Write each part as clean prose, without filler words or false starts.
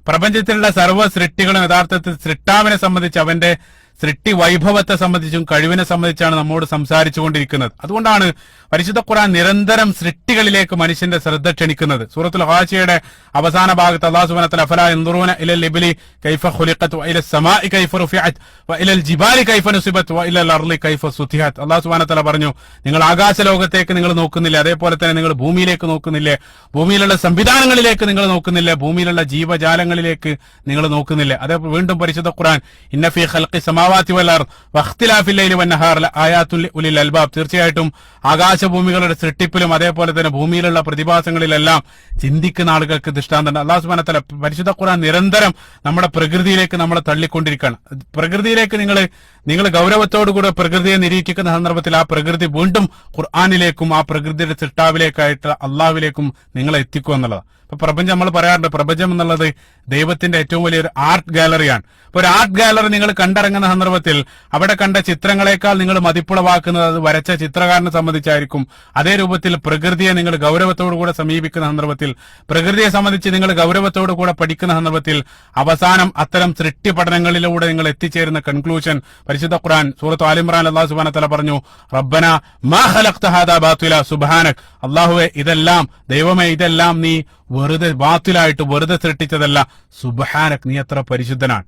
പ്രപഞ്ചത്തിലുള്ള സർവ്വ സൃഷ്ടികളും യഥാർത്ഥത്തിൽ സൃഷ്ടാവിനെ സംബന്ധിച്ച് അവന്റെ സൃഷ്ടി വൈഭവത്തെ സംബന്ധിച്ചും കഴിവിനെ സംബന്ധിച്ചാണ് നമ്മോട് സംസാരിച്ചുകൊണ്ടിരിക്കുന്നത്. അതുകൊണ്ടാണ് പരിശുദ്ധ ഖുർആൻ നിരന്തരം സൃഷ്ടികളിലേക്ക് മനുഷ്യന്റെ ശ്രദ്ധ ക്ഷണിക്കുന്നത്. സൂറത്തുൽ ഹാശിയയുടെ അവസാന ഭാഗത്ത് അല്ലാഹു സുബ്ഹാനഹു വ തആല അഫലാ യൻദുറൂന ഇലൽ ഇബ്ലി കൈഫ ഖുലിഖത് വ ഇലൽ സമാഇ കൈഫ റുഫിഅത് വ ഇലൽ ജിബാലി കൈഫ നുസിബത് വ ഇലൽ അർളി കൈഫ സുതിഹത്. അല്ലാഹു സുബ്ഹാനഹു വ തആല പറഞ്ഞു, നിങ്ങൾ ആകാശ ലോകത്തേക്ക് നിങ്ങൾ നോക്കുന്നില്ലേ, അതേപോലെ തന്നെ നിങ്ങൾ ഭൂമിയിലേക്ക് നോക്കുന്നില്ലേ, ഭൂമിയിലുള്ള സംവിധാനങ്ങളിലേക്ക് നിങ്ങൾ നോക്കുന്നില്ലേ, ഭൂമിയിലുള്ള ജീവജാലങ്ങളിലേക്ക് നിങ്ങൾ നോക്കുന്നില്ലേ. അതേ വീണ്ടും പരിശുദ്ധ ഖുർആൻ ഇന്ന ഫീ ഖൽഖി സമാവാതി വൽ അർദ് വഖ്തിലാഫിൽ ലൈലി വൻ നഹാർ ലആയാത്തുൽ ഉലിൽ അൽബാബ്. തീർച്ചയായിട്ടും ആകാശഭൂമികളുടെ സൃഷ്ടിപ്പിലും അതേപോലെ തന്നെ ഭൂമിയിലുള്ള പ്രതിഭാസങ്ങളിലെല്ലാം ചിന്തിക്കുന്ന ആളുകൾക്ക് ദൃഷ്ടാന്തം. അല്ലാഹു സുബ്ഹാനഹു വ തആല പരിശുദ്ധ ഖുർആൻ നിരന്തരം നമ്മുടെ പ്രകൃതിയിലേക്ക് നമ്മളെ തള്ളിക്കൊണ്ടിരിക്കുകയാണ്. പ്രകൃതിയിലേക്ക് നിങ്ങൾ ഗൗരവത്തോടുകൂടെ പ്രകൃതിയെ നിരീക്ഷിക്കുന്ന സന്ദർഭത്തിൽ ആ പ്രകൃതി വീണ്ടും ഖുർആനിലേക്കും ആ പ്രകൃതിയുടെ സൃഷ്ടാവിലേക്കായിട്ട് അള്ളാഹുവിലേക്കും നിങ്ങളെ എത്തിക്കുക എന്നുള്ളതാണ്. ഇപ്പൊ പ്രപഞ്ചം നമ്മൾ പറയാറുണ്ട്, പ്രപഞ്ചം എന്നുള്ളത് ദൈവത്തിന്റെ ഏറ്റവും വലിയൊരു ആർട്ട് ഗാലറിയാണ്. ഇപ്പൊ ഒരു ആർട്ട് ഗാലറി നിങ്ങൾ കണ്ടിറങ്ങുന്ന സന്ദർഭത്തിൽ അവിടെ കണ്ട ചിത്രങ്ങളെക്കാൾ നിങ്ങൾ മതിപ്പുളവാക്കുന്നത് അത് വരച്ച ചിത്രകാരനെ സംബന്ധിച്ചായിരിക്കും. അതേ രൂപത്തിൽ പ്രകൃതിയെ നിങ്ങൾ ഗൗരവത്തോടുകൂടെ സമീപിക്കുന്ന സന്ദർഭത്തിൽ, പ്രകൃതിയെ സംബന്ധിച്ച് നിങ്ങൾ ഗൗരവത്തോടുകൂടെ പഠിക്കുന്ന സന്ദർഭത്തിൽ അവസാനം അത്തരം സൃഷ്ടി പഠനങ്ങളിലൂടെ നിങ്ങൾ എത്തിച്ചേരുന്ന കൺക്ലൂഷൻ പരിശുദ്ധ ഖുർആൻ സൂറത്ത് ആൽ ഇംറാൻ അല്ലാഹു സുബ്ഹാനഹു വ തആല പറഞ്ഞു, റബ്ബനാ മാ ഖലഖ്ത ഹാദാ ബാതില സുബ്ഹാനക്. അല്ലാഹുവേ, ഇതെല്ലാം ദൈവമേ, ഇതെല്ലാം നീ വെറുതെ ബാത്തിലായിട്ട് വെറുതെ സൃഷ്ടിച്ചതല്ല, സുബ്ഹാനക്, നീ എത്ര പരിശുദ്ധനാണ്.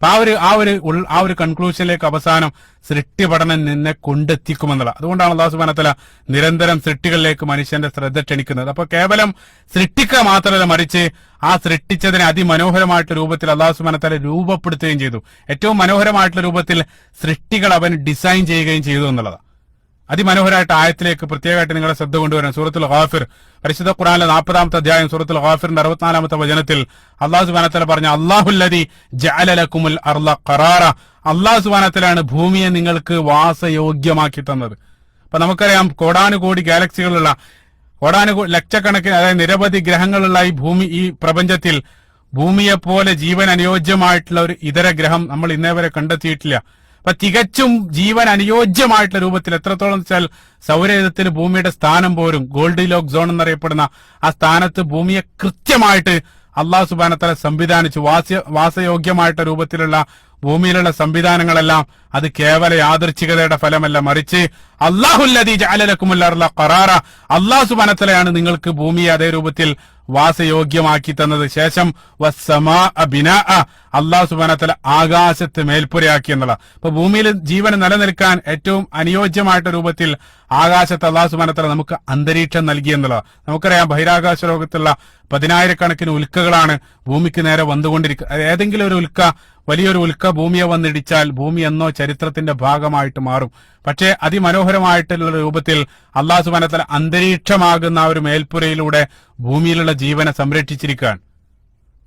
ആ ഒരു കൺക്ലൂഷനിലേക്ക് അവസാനം സൃഷ്ടി പഠനം നിന്നെ കൊണ്ടെത്തിക്കുമെന്നുള്ള. അതുകൊണ്ടാണ് അല്ലാഹു സുബ്ഹാനഹു വ തആല നിരന്തരം സൃഷ്ടികളിലേക്ക് മനുഷ്യന്റെ ശ്രദ്ധ ക്ഷണിക്കുന്നത്. അപ്പൊ കേവലം സൃഷ്ടിക്കുക മാത്രമല്ല, മറിച്ച് ആ സൃഷ്ടിച്ചതിനെ അതിമനോഹരമായിട്ടുള്ള രൂപത്തിൽ അല്ലാഹു സുബ്ഹാനഹു വ തആല രൂപപ്പെടുത്തുകയും ചെയ്തു. ഏറ്റവും മനോഹരമായിട്ടുള്ള രൂപത്തിൽ സൃഷ്ടികൾ അവൻ ഡിസൈൻ ചെയ്യുകയും ചെയ്തു എന്നുള്ളതാണ്. അതിമനോഹരമായിട്ട് ആയത്തിലേക്ക് പ്രത്യേകമായിട്ട് നിങ്ങളെ ശ്രദ്ധ കൊണ്ടുവരാൻ സൂറത്തുൽ ഗാഫിർ, പരിശുദ്ധ ഖുർആനിലെ 40-ാമത്തെ അധ്യായം സൂറത്തുൽ ഗാഫിറിന്റെ 64-ാമത്തെ വചനത്തിൽ അല്ലാഹു സുബ്ഹാനഹു വ തആല പറഞ്ഞ, അല്ലാഹുല്ലദീ ജഅല ലക്കുമുൽ അർള ഖറാറ. അല്ലാഹു സുബ്ഹാനഹു വ തആലയാണ് ഭൂമിയെ നിങ്ങൾക്ക് വാസയോഗ്യമാക്കി തന്നത്. അപ്പൊ നമുക്കറിയാം, കോടാനുകോടി ഗാലക്സികളുള്ള ലക്ഷക്കണക്കിന്, അതായത് നിരവധി ഗ്രഹങ്ങളുള്ള ഈ പ്രപഞ്ചത്തിൽ ഭൂമിയെപ്പോലെ ജീവൻ അനുയോജ്യമായിട്ടുള്ള ഒരു ഇതര ഗ്രഹം നമ്മൾ ഇന്നേ വരെ കണ്ടെത്തിയിട്ടില്ല. അപ്പൊ തികച്ചും ജീവൻ അനുയോജ്യമായിട്ടുള്ള രൂപത്തിൽ എത്രത്തോളം വെച്ചാൽ സൗരയൂഥത്തിൽ ഭൂമിയുടെ സ്ഥാനം പോലും ഗോൾഡിലോക്ക് സോൺ എന്നറിയപ്പെടുന്ന ആ സ്ഥാനത്ത് ഭൂമിയെ കൃത്യമായിട്ട് അല്ലാഹു സുബ്ഹാനഹു വ തആല സംവിധാനിച്ചു. വാസയോഗ്യമായിട്ടുള്ള രൂപത്തിലുള്ള ഭൂമിയിലുള്ള സംവിധാനങ്ങളെല്ലാം അത് കേവല യാദൃച്ഛികതയുടെ ഫലമല്ല, മറിച്ച് അല്ലാഹുല്ലദീ ജഅല ലക്കുമുൽ അർള ഖറാറ. അല്ലാഹു സുബ്ഹാനഹു വ തആലയാണ് നിങ്ങൾക്ക് ഭൂമിയെ അതേ രൂപത്തിൽ വാസയോഗ്യമാക്കി തന്നത്. ശേഷം വസ്സമാഅ ബിനാഅ, അല്ലാഹു സുബ്ഹാനഹു വ തആല ആകാശത്ത് മേൽപ്പുരയാക്കി എന്നുള്ള. അപ്പൊ ഭൂമിയിൽ ജീവൻ നിലനിൽക്കാൻ ഏറ്റവും അനുയോജ്യമായിട്ട് രൂപത്തിൽ ആകാശത്ത് അല്ലാഹു സുബ്ഹാനഹു വ തആല നമുക്ക് അന്തരീക്ഷം നൽകി എന്നുള്ളതാണ്. നമുക്കറിയാം, ബഹിരാകാശ ലോകത്തുള്ള 10,000-കണക്കിന് ഉൽക്കകളാണ് ഭൂമിക്ക് നേരെ വന്നുകൊണ്ടിരിക്കുക. ഏതെങ്കിലും ഒരു വലിയൊരു ഉൽക്ക ഭൂമിയെ വന്നിടിച്ചാൽ ഭൂമി എന്നോ ചരിത്രത്തിന്റെ ഭാഗമായിട്ട് മാറും. പക്ഷേ അതിമനോഹരമായിട്ടുള്ള രൂപത്തിൽ അല്ലാഹു സുബ്ഹാനഹു വ തആല അന്തരീക്ഷമാകുന്ന ആ ഒരു മേൽപ്പുരയിലൂടെ ഭൂമിയിലുള്ള ജീവനെ സംരക്ഷിച്ചിരിക്കുകയാണ്.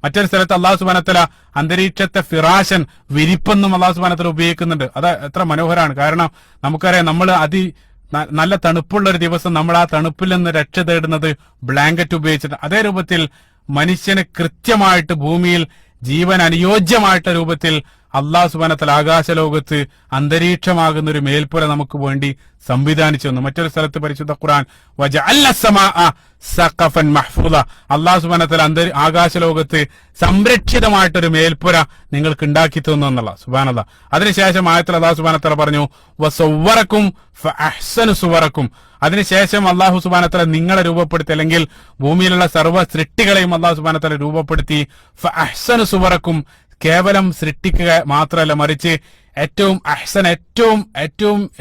മറ്റൊരു സ്ഥലത്ത് അല്ലാഹു സുബ്ഹാനഹു വ തആല അന്തരീക്ഷത്തെ ഫിറാശൻ, വിരിപ്പെന്നും അല്ലാഹു സുബ്ഹാനഹു വ തആല ഉപയോഗിക്കുന്നുണ്ട്. അത് എത്ര മനോഹരമാണ്. കാരണം നമുക്കറിയാം, നമ്മൾ നല്ല തണുപ്പുള്ള ഒരു ദിവസം നമ്മൾ ആ തണുപ്പിൽ നിന്ന് രക്ഷ തേടുന്നത് ബ്ലാങ്കറ്റ് ഉപയോഗിച്ചിട്ട്. അതേ രൂപത്തിൽ മനുഷ്യന് കൃത്യമായിട്ട് ഭൂമിയിൽ ജീവൻ അനുയോജ്യമായിട്ട രൂപത്തിൽ അല്ലാഹു സുബ്ഹാനഹു വ തആല ആകാശലോകത്ത് അന്തരീക്ഷമാകുന്ന ഒരു മേൽപ്പുര നമുക്ക് വേണ്ടി സംവിധാനിച്ചു വന്നു. മറ്റൊരു സ്ഥലത്ത് പരിശുദ്ധ ഖുർആൻ വജഅൽന സമാഅ സഖഫൻ മഹ്ഫൂദ, അല്ലാഹു സുബ്ഹാനഹു വ തആല ആകാശലോകത്ത് സംരക്ഷിതമായിട്ടൊരു മേൽപ്പുര നിങ്ങൾക്ക് ഉണ്ടാക്കി തന്നു എന്നുള്ള. സുബ്ഹാനല്ലാഹ്. അതിനുശേഷം ആയത്തിൽ അല്ലാഹു സുബ്ഹാനഹു വ തആല പറഞ്ഞു വസവ്വറക്കും ഫഅഹ്സന സുവറക്കും. അതിനുശേഷം അല്ലാഹു സുബ്ഹാനഹു വ തആല നിങ്ങളെ രൂപപ്പെടുത്തി, അല്ലെങ്കിൽ ഭൂമിയിലുള്ള സർവ്വ സൃഷ്ടികളെയും അല്ലാഹു സുബ്ഹാനഹു വ തആല രൂപപ്പെടുത്തി. ഫഅഹ്സന സുവറക്കും, കേവലം സൃഷ്ടിക്കുക മാത്രമല്ല, മറിച്ച് ഏറ്റവും അഹ്സൻ,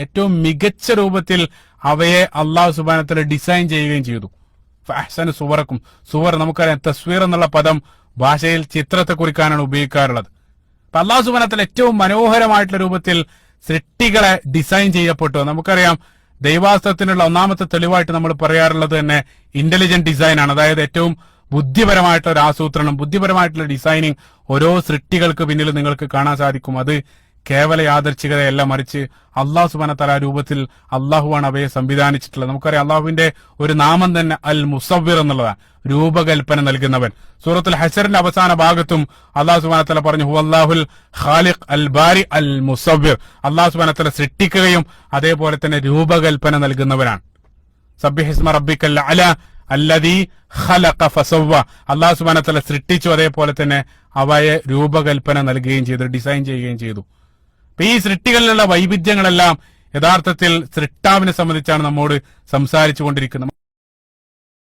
ഏറ്റവും മികച്ച രൂപത്തിൽ അവയെ അല്ലാഹു സുബ്ഹാനഹു വ തആല ഡിസൈൻ ചെയ്യുകയും ചെയ്തു. ഫഅഹ്സന സുവറക്കും. സുവർ നമുക്കറിയാം, തസ്വീർ എന്നുള്ള പദം ഭാഷയിൽ ചിത്രത്തെ കുറിക്കാനാണ് ഉപയോഗിക്കാറുള്ളത്. അപ്പൊ അല്ലാഹു സുബ്ഹാനഹു വ തആല ഏറ്റവും മനോഹരമായിട്ടുള്ള രൂപത്തിൽ സൃഷ്ടികളെ ഡിസൈൻ ചെയ്യപ്പെട്ടു. നമുക്കറിയാം, ദൈവാസ്ത്രത്തിനുള്ള ഒന്നാമത്തെ തെളിവായിട്ട് നമ്മൾ പറയാറുള്ളത് തന്നെ ഇന്റലിജന്റ് ഡിസൈൻ ആണ്. അതായത് ഏറ്റവും ബുദ്ധിപരമായിട്ടുള്ള ഒരു ആസൂത്രണം, ബുദ്ധിപരമായിട്ടുള്ള ഡിസൈനിങ് ഓരോ സൃഷ്ടികൾക്ക് പിന്നിൽ നിങ്ങൾക്ക് കാണാൻ സാധിക്കും. അത് കേവല യാദർച്ഛികതയല്ല, മറിച്ച് അല്ലാഹു സുബ്ഹാനഹു വ തആല രൂപത്തിൽ അള്ളാഹുവാണ് അവയെ സംവിധാനിച്ചിട്ടുള്ളത്. നമുക്കറിയാം, അള്ളാഹുവിന്റെ ഒരു നാമം തന്നെ അൽ മുസവ്വിർ എന്നുള്ളതാണ്, രൂപകൽപ്പന നൽകുന്നവൻ. സൂറത്തുൽ ഹശറിന്റെ അവസാന ഭാഗത്തും അല്ലാഹു സുബ്ഹാനഹു വ തആല പറഞ്ഞു ഹുവല്ലാഹുൽ ഖാലിഖ് അൽ ബാരി അൽ മുസവ്വിർ. അല്ലാഹു സുബ്ഹാനഹു വ തആല സൃഷ്ടിക്കുകയും അതേപോലെ തന്നെ രൂപകൽപ്പന നൽകുന്നവനാണ്. സബ്ബിഹിസ്മ റബ്ബിക്കൽ അഅല, അല്ലദീ ഖലഖ ഫസവ്വ, അല്ലാഹു സുബ്ഹാനഹു വ തആല സൃഷ്ടിച്ചു, അതേപോലെ തന്നെ അവയെ രൂപകൽപ്പന നൽകുകയും ചെയ്തു, ഡിസൈൻ ചെയ്യുകയും ചെയ്തു. അപ്പൊ ഈ സൃഷ്ടികളിലുള്ള വൈവിധ്യങ്ങളെല്ലാം യഥാർത്ഥത്തിൽ സൃഷ്ടാവിനെ സംബന്ധിച്ചാണ് നമ്മോട് സംസാരിച്ചു കൊണ്ടിരിക്കുന്നത്.